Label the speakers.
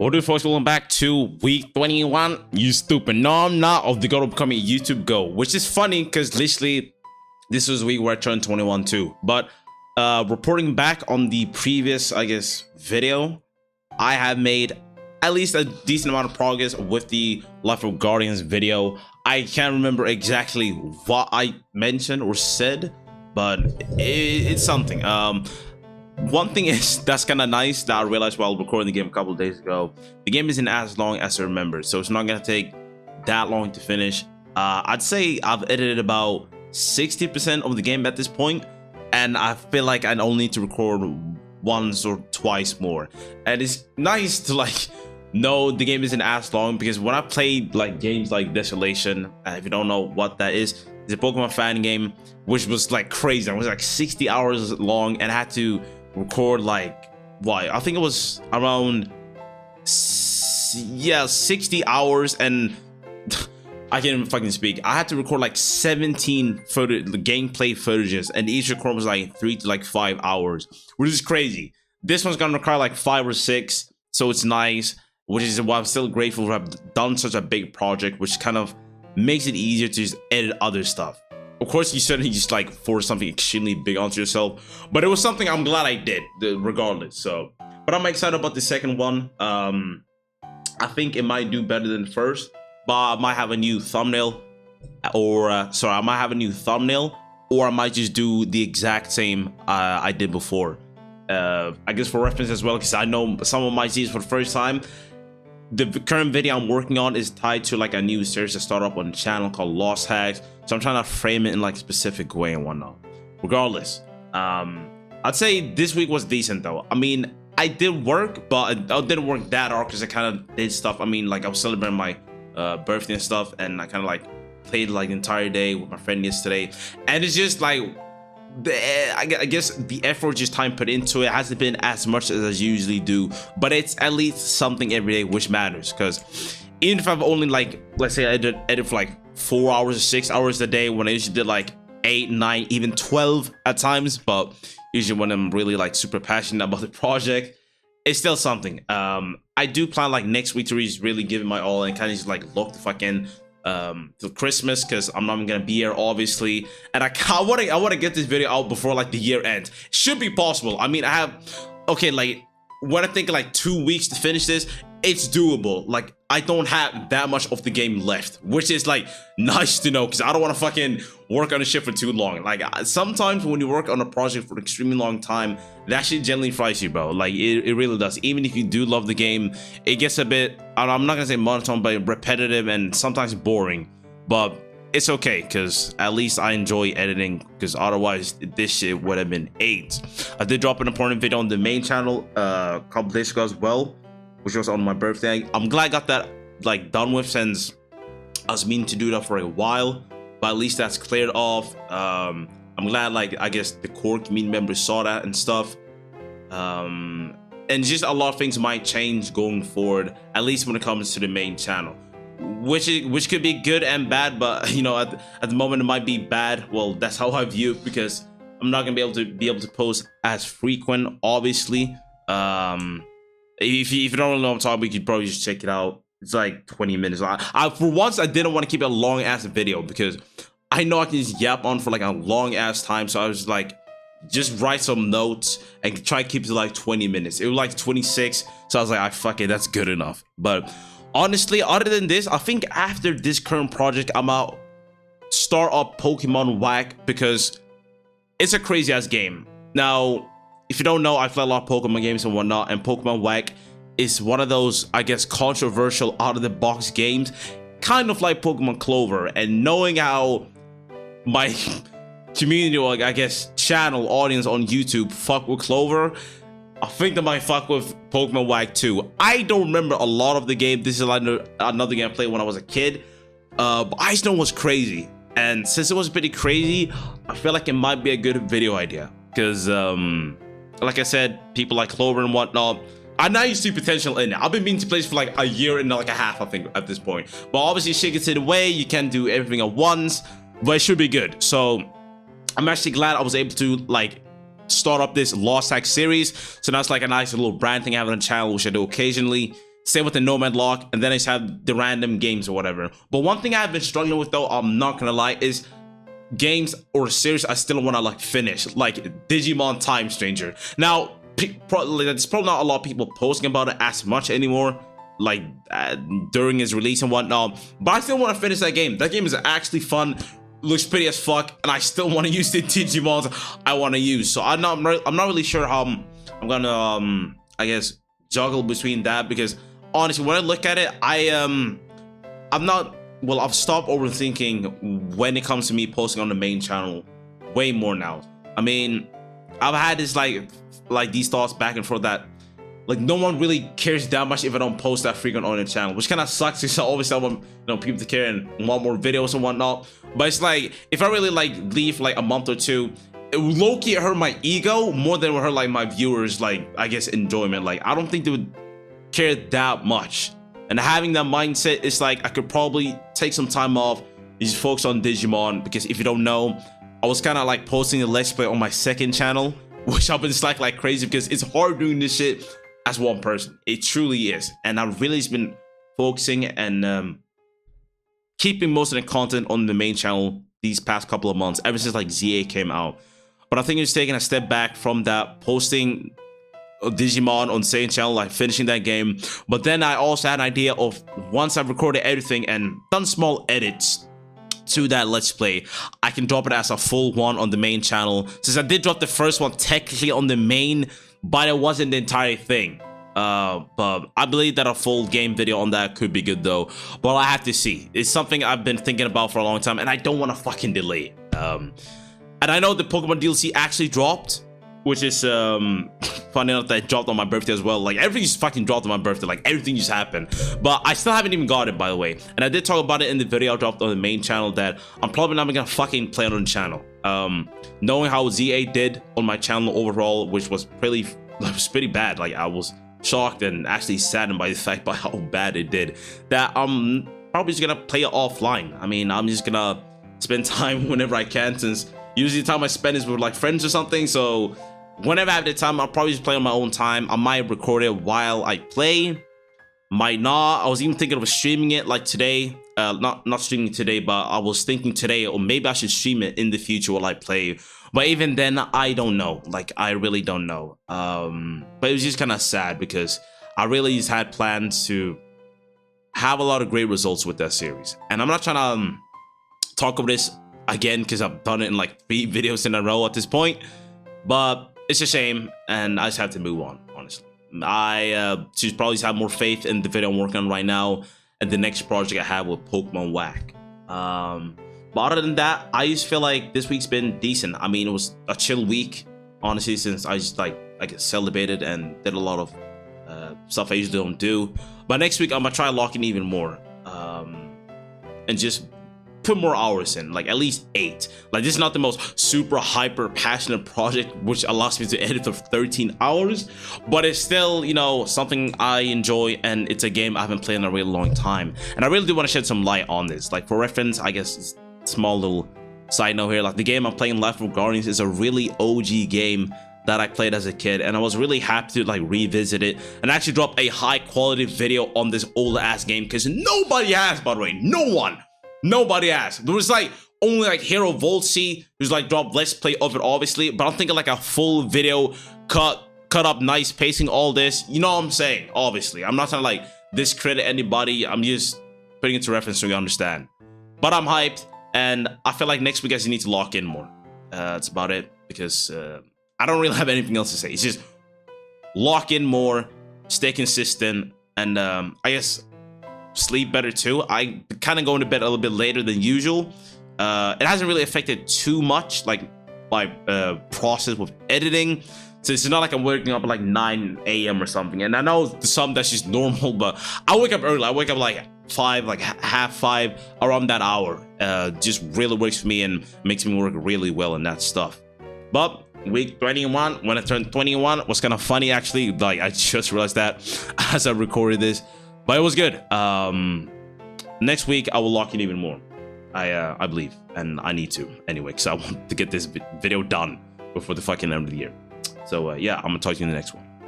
Speaker 1: What do folks, welcome back to week 21. You stupid. No, I'm not of the goal of becoming a YouTube Go, which is funny because literally this was the week where I turned 21 too. But reporting back on the previous, video, I have made at least a decent amount of progress with the Life of Guardians video. I can't remember exactly what I mentioned or said, but it's something. One thing is that's kind of nice that I realized while recording the game a couple of days ago, the game isn't as long as I remember, so it's not gonna take that long to finish. I'd say I've edited about 60% of the game at this point, and I feel like I only need to record once or twice more. And it's nice to know the game isn't as long, because when I played games like Desolation, if you don't know what that is, it's a Pokemon fan game which was crazy. It was 60 hours long, and I had to record I think it was around 60 hours, and I can't even fucking speak. I had to record 17 gameplay footages, and each record was 3 to 5 hours, which is crazy. This one's gonna require 5 or 6, so it's nice, which is why I'm still grateful to have done such a big project, which kind of makes it easier to just edit other stuff. Of course, you certainly just force something extremely big onto yourself, but it was something I'm glad I did, regardless. So, but I'm excited about the second one. I think it might do better than the first, but I might have a new thumbnail, or I might have a new thumbnail, or I might just do the exact same I did before. I guess for reference as well, because I know someone might see this for the first time. The current video I'm working on is tied to a new series that started up on the channel called Lost Hacks, so I'm trying to frame it in a specific way and whatnot. Regardless, I'd say this week was decent though. I mean, I did work, but I didn't work that hard because I kind of did stuff. I mean, I was celebrating my birthday and stuff, and I kind of played the entire day with my friend yesterday, and it's just I guess the effort just time put into it hasn't been as much as I usually do, but it's at least something every day, which matters. Because even if I've only let's say I edit for 4 hours or 6 hours a day, when I usually did 8, 9, even 12 at times, but usually when I'm really super passionate about the project, it's still something. I do plan next week to really give it my all and kind of just look the fucking to Christmas, because I'm not even gonna be here obviously, and I want to get this video out before the year ends. Should be possible. I mean, I have when I think 2 weeks to finish this, it's doable. I don't have that much of the game left, which is nice to know, because I don't want to fucking work on a shit for too long. Sometimes when you work on a project for an extremely long time, that shit generally fries you, bro. It really does. Even if you do love the game, it gets a bit, I'm not gonna say monotone, but repetitive and sometimes boring. But it's okay, because at least I enjoy editing, because otherwise this shit would have been AIDS. I did drop an important video on the main channel a couple days ago as well, which was on my birthday. I'm glad I got that done with, since I was meaning to do that for a while, but at least that's cleared off. I'm glad I guess the core community members saw that and stuff. And just a lot of things might change going forward, at least when it comes to the main channel, which could be good and bad. But at the moment it might be bad. Well, that's how I view it, because I'm not gonna be able to post as frequent, obviously. If you don't know what I'm talking about, you could probably just check it out. It's 20 minutes. I for once I didn't want to keep it a long ass video, because I know I can just yap on for a long ass time. So I was just write some notes and try to keep it to 20 minutes. It was 26, so I was fuck it, that's good enough. But honestly, other than this, I think after this current project, I'm out start up Pokemon Whack, because it's a crazy ass game. Now, if you don't know, I play a lot of Pokemon games and whatnot, and Pokemon Whack is one of those, I guess, controversial out-of-the-box games, kind of like Pokemon Clover. And knowing how my community, or I guess channel audience on YouTube fuck with Clover, I think they might fuck with Pokemon Whack too. I don't remember a lot of the game. This is another game I played when I was a kid, but I just know it was crazy. And since it was pretty crazy, I feel like it might be a good video idea, because like I said, people like Clover and whatnot, I now you see potential in it. I've been meaning to play this for a year and a half, I think, at this point. But obviously shit gets in the way, you can't do everything at once, but it should be good. So I'm actually glad I was able to start up this Lost Hack series. So that's a nice little brand thing I have on the channel, which I do occasionally. Same with the Nomad Lock, and then I just have the random games or whatever. But one thing I've been struggling with, though, I'm not gonna lie, is games or series I still want to like finish, like Digimon Time Stranger. Now, there's probably not a lot of people posting about it as much anymore, like during its release and whatnot. But I still want to finish that game. That game is actually fun, looks pretty as fuck, and I still want to use the Digimons I want to use. So I'm not really sure how I'm gonna I guess juggle between that, because honestly, when I look at it, I'm not. Well, I've stopped overthinking when it comes to me posting on the main channel way more now. I mean, I've had this like these thoughts back and forth that like no one really cares that much if I don't post that frequent on the channel, which kind of sucks because I always want people to care and want more videos and whatnot. But it's like if I really like leave like a month or two, it low-key hurt my ego more than it would hurt like my viewers, like I guess enjoyment. Like I don't think they would care that much. And having that mindset, it's like I could probably take some time off and just focus on Digimon, because if you don't know, I was kind of like posting the Let's Play on my second channel, which I've been slacking like crazy because it's hard doing this shit as one person. It truly is. And I've really just been focusing and keeping most of the content on the main channel these past couple of months, ever since like ZA came out. But I think it's taking a step back from that, posting Digimon on same channel, like finishing that game. But then I also had an idea of, once I've recorded everything and done small edits to that Let's Play, I can drop it as a full one on the main channel, since I did drop the first one technically on the main, but it wasn't the entire thing. But I believe that a full game video on that could be good though. But I have to see. It's something I've been thinking about for a long time, and I don't want to fucking delay it. And I know the Pokemon DLC actually dropped, which is funny enough that it dropped on my birthday as well. Like everything just fucking dropped on my birthday, like everything just happened. But I still haven't even got it, by the way. And I did talk about it in the video I dropped on the main channel, that I'm probably not gonna fucking play it on the channel. Knowing how ZA did on my channel overall, which was pretty bad. Like I was shocked and actually saddened by the fact by how bad it did, that I'm probably just gonna play it offline. I mean, I'm just gonna spend time whenever I can, since usually the time I spend is with like friends or something. So whenever I have the time, I'll probably just play on my own time. I might record it while I play, might not. I was even thinking of streaming it like today. Not streaming today, but I was thinking today, or maybe I should stream it in the future while I play. But even then, I don't know. Like I really don't know. But it was just kind of sad, because I really just had plans to have a lot of great results with that series. And I'm not trying to talk about this again, because I've done it in like 3 videos in a row at this point. But it's a shame, and I just have to move on, honestly. I should probably just have more faith in the video I'm working on right now and the next project I have with Pokemon Whack. But other than that, I just feel like this week's been decent. I mean, it was a chill week, honestly, since I just like celebrated and did a lot of stuff I usually don't do. But next week, I'm gonna try locking even more, and just put more hours in, like at least 8. Like this is not the most super hyper passionate project which allows me to edit for 13 hours, but it's still, you know, something I enjoy, and it's a game I haven't played in a really long time. And I really do want to shed some light on this. Like for reference, I guess, small little side note here, like the game I'm playing, Life of Guardians, is a really OG game that I played as a kid, and I was really happy to like revisit it and actually drop a high quality video on this old ass game, because nobody has, by the way, nobody asked. There was like only like Hero Voltsy who's like dropped Let's Play of it, obviously, but I'm thinking like a full video cut up nice, pacing all this, you know what I'm saying? Obviously I'm not trying to like discredit anybody, I'm just putting it to reference so you understand. But I'm hyped, and I feel like next week guys, you need to lock in more. That's about it, because I don't really have anything else to say. It's just lock in more, stay consistent, and I guess sleep better too. I kind of going to bed a little bit later than usual. It hasn't really affected too much like my process with editing, so it's not like I'm waking up at like 9 a.m. or something. And I know to some that's just normal, but I wake up early. I wake up like 5, like half 5, around that hour. Just really works for me and makes me work really well in that stuff. But week 21, when I turned 21, was kind of funny actually. Like I just realized that as I recorded this. But it was good. Next week I will lock in even more. I believe, and I need to anyway, because I want to get this video done before the fucking end of the year. So yeah, I'm gonna talk to you in the next one.